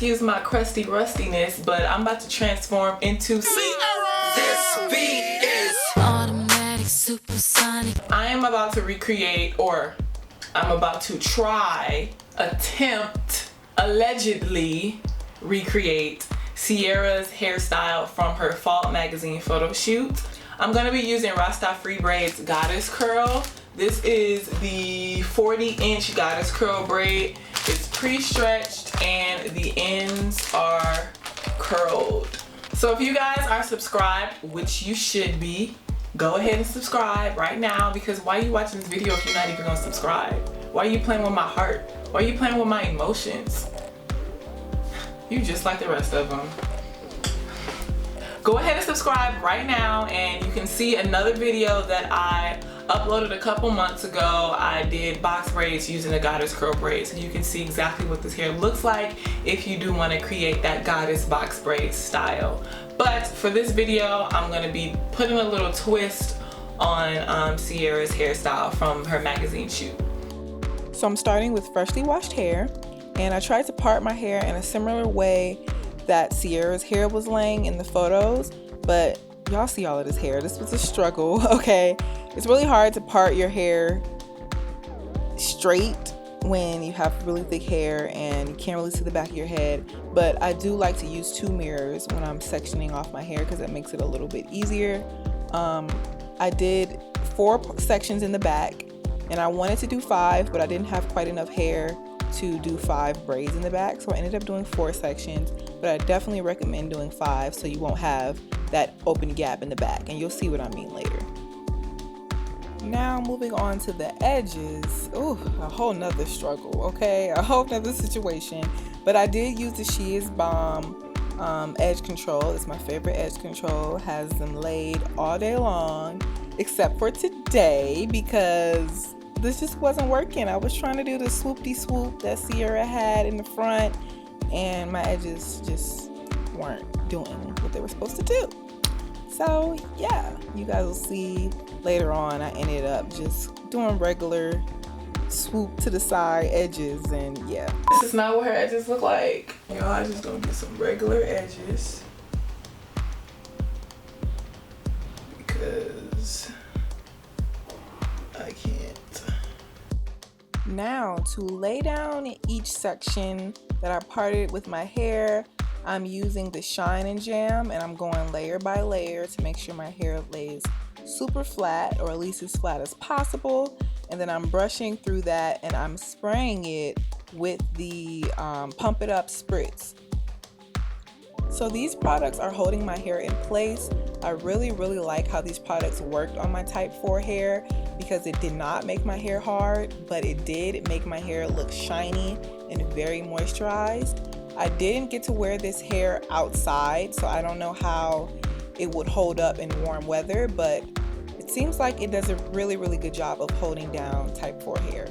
excuse my crusty rustiness, but I'm about to transform into Ciara. This beat is automatic, supersonic. I am about to recreate, or I'm about to attempt, allegedly recreate Ciara's hairstyle from her fall magazine photo shoot. I'm gonna be using Rastafri Braid's Goddess Curl. This is the 40-inch Goddess Curl braid. It's pre-stretched and the ends are curled. So if you guys are subscribed, which you should be, go ahead and subscribe right now, because why are you watching this video if you're not even gonna subscribe? Why are you playing with my heart? Why are you playing with my emotions? You just like the rest of them. Go ahead and subscribe right now, and you can see another video that I uploaded a couple months ago. I did box braids using the Goddess Curl braid, so you can see exactly what this hair looks like if you do want to create that goddess box braid style. But for this video, I'm going to be putting a little twist on Ciara's hairstyle from her magazine shoot. So I'm starting with freshly washed hair, and I tried to part my hair in a similar way that Ciara's hair was laying in the photos, but y'all see all of this hair. This was a struggle, okay? It's really hard to part your hair straight when you have really thick hair and you can't really see the back of your head, but I do like to use 2 mirrors when I'm sectioning off my hair because that makes it a little bit easier. I did 4 sections in the back, and I wanted to do 5, but I didn't have quite enough hair to do 5 braids in the back, so I ended up doing 4 sections, but I definitely recommend doing 5 so you won't have that open gap in the back, and you'll see what I mean later. Now moving on to the edges. Ooh, a whole nother struggle, okay? A whole nother situation, but I did use the She Is Bomb edge control. It's my favorite edge control. Has them laid all day long, except for today because this just wasn't working. I was trying to do the swoopty swoop that Ciara had in the front, and my edges just weren't doing what they were supposed to do. So yeah, you guys will see later on I ended up just doing regular swoop to the side edges, and yeah. This is not what her edges look like. Y'all, I just gonna get some regular edges because I can't. Now to lay down each section that I parted with my hair, I'm using the Shine and Jam, and I'm going layer by layer to make sure my hair lays super flat, or at least as flat as possible. And then I'm brushing through that and I'm spraying it with the Pump It Up Spritz. So these products are holding my hair in place. I really like how these products worked on my type 4 hair, because it did not make my hair hard, but it did make my hair look shiny and very moisturized. I didn't get to wear this hair outside, so I don't know how it would hold up in warm weather, but it seems like it does a really good job of holding down type 4 hair.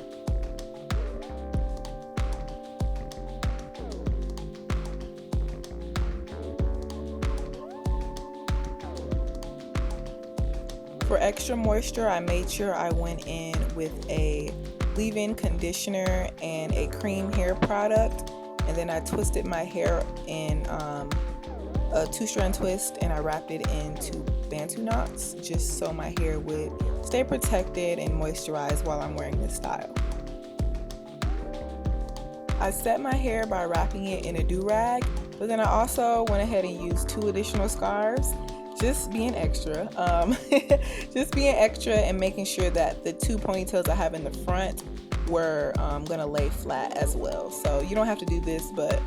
For extra moisture, I made sure I went in with a leave-in conditioner and a cream hair product, and then I twisted my hair in a 2-strand twist, and I wrapped it into Bantu knots just so my hair would stay protected and moisturized while I'm wearing this style. I set my hair by wrapping it in a do-rag, but then I also went ahead and used 2 additional scarves. Just being extra, and making sure that the 2 ponytails I have in the front were gonna lay flat as well. So you don't have to do this, but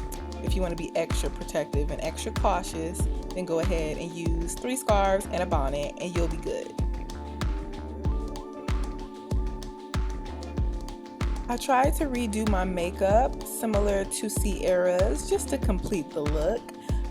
if you want to be extra protective and extra cautious, then go ahead and use 3 scarves and a bonnet and you'll be good. I tried to redo my makeup similar to Ciara's just to complete the look.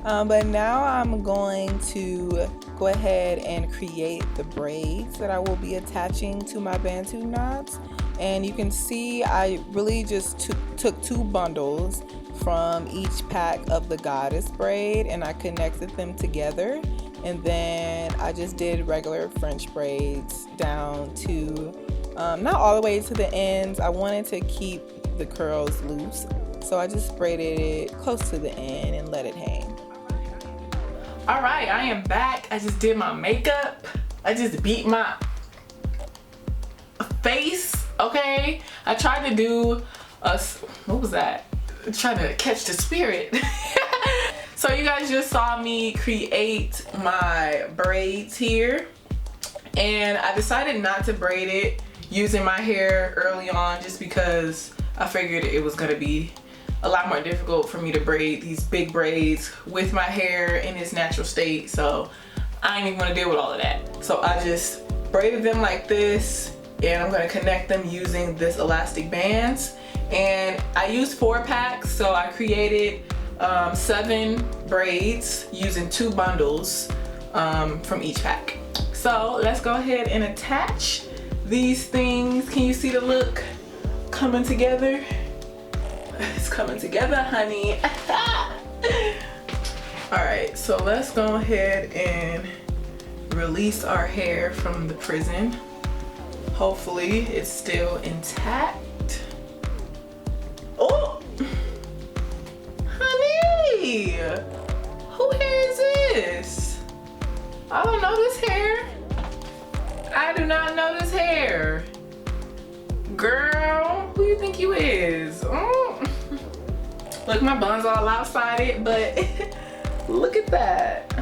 But now I'm going to go ahead and create the braids that I will be attaching to my Bantu knots. And you can see I really just took 2 bundles from each pack of the Goddess braid, and I connected them together. And then I just did regular French braids down to, not all the way to the ends. I wanted to keep the curls loose So I just braided it close to the end and let it hang. All right, I am back. I just did my makeup. I just beat my face, okay? I tried to do what was that? Trying to catch the spirit. So you guys just saw me create my braids here, and I decided not to braid it using my hair early on just because I figured it was gonna be a lot more difficult for me to braid these big braids with my hair in its natural state. So I ain't even gonna deal with all of that. So I just braided them like this, and I'm gonna connect them using this elastic bands. And I used 4 packs, so I created 7 braids using 2 bundles from each pack. So let's go ahead and attach these things. Can you see the look coming together? It's coming together, honey. All right, so let's go ahead and release our hair from the prison. Hopefully it's still intact. Oh, honey, who hair is this? I don't know this hair. I do not know this hair. Girl, who you think you is? Look, my bun's all lopsided, but look at that.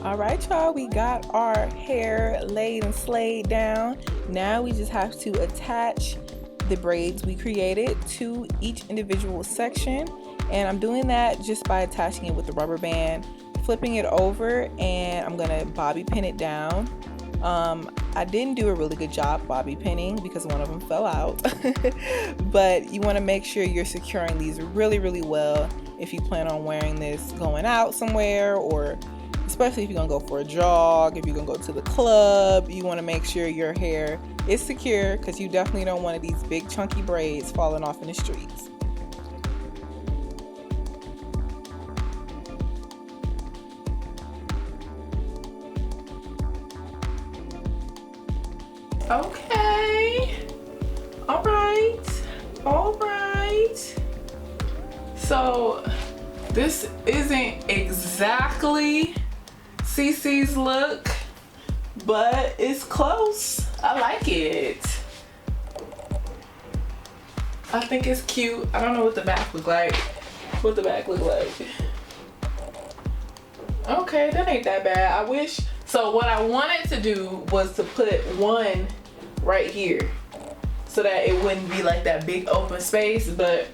All right, y'all, we got our hair laid and slayed down. Now we just have to attach the braids we created to each individual section. And I'm doing that just by attaching it with the rubber band, flipping it over, and I'm gonna bobby pin it down. I didn't do a really good job bobby pinning because one of them fell out. But you want to make sure you're securing these really, really well if you plan on wearing this going out somewhere, or especially if you're gonna go for a jog, if you're gonna go to the club. You want to make sure your hair is secure because you definitely don't want these big chunky braids falling off in the streets. Okay, all right. So this isn't exactly CC's look, but it's close. I like it. I think it's cute. I don't know what the back look like. Okay, that ain't that bad. I wish. So what I wanted to do was to put one right here so that it wouldn't be like that big open space, but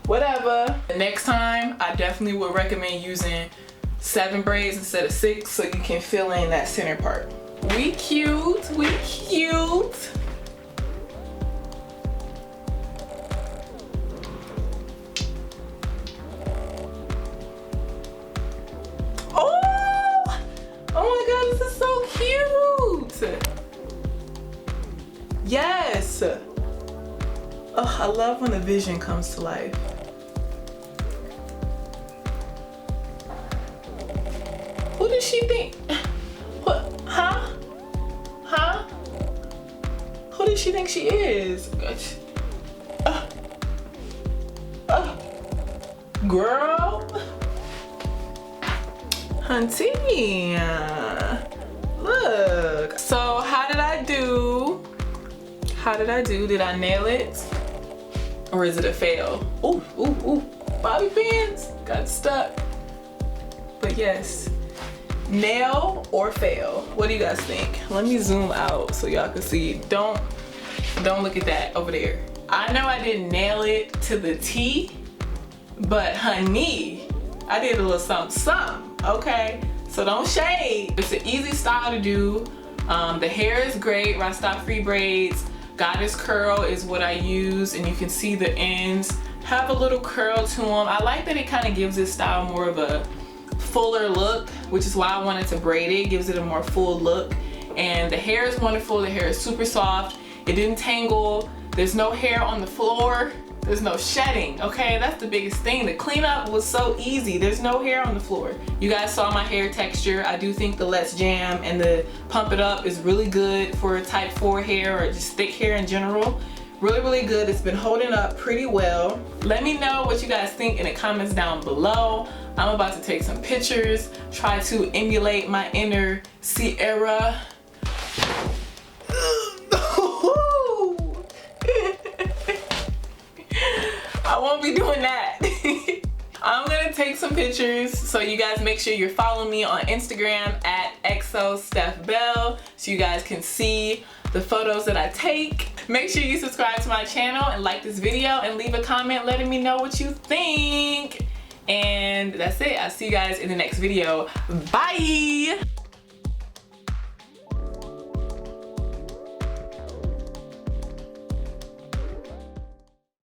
whatever. The next time I definitely would recommend using 7 braids instead of 6 so you can fill in that center part. We cute. Yes! Oh, I love when the vision comes to life. Who does she think? What? Huh? Who does she think she is? Girl. Hunty. Look. So how did I do? Did I nail it? Or is it a fail? Ooh. Bobby pins got stuck. But yes, nail or fail. What do you guys think? Let me zoom out so y'all can see. Don't look at that over there. I know I didn't nail it to the T, but honey, I did a little something, okay? So don't shade. It's an easy style to do. The hair is great. Rastafri Braids Goddess Curl is what I use, and you can see the ends have a little curl to them. I like that it kind of gives this style more of a fuller look, which is why I wanted to braid it. It gives it a more full look. And the hair is wonderful. The hair is super soft. It didn't tangle. There's no hair on the floor. There's no shedding, okay? That's the biggest thing. The cleanup was so easy. There's no hair on the floor. You guys saw my hair texture. I do think the Let's Jam and the Pump It Up is really good for type 4 hair or just thick hair in general. really good. It's been holding up pretty well. Let me know what you guys think in the comments down below. I'm about to take some pictures, try to emulate my inner Ciara. I won't be doing that. I'm gonna take some pictures, so you guys make sure you're following me on Instagram at @XOStephBell so you guys can see the photos that I take. Make sure you subscribe to my channel and like this video and leave a comment letting me know what you think. And that's it. I'll see you guys in the next video. Bye!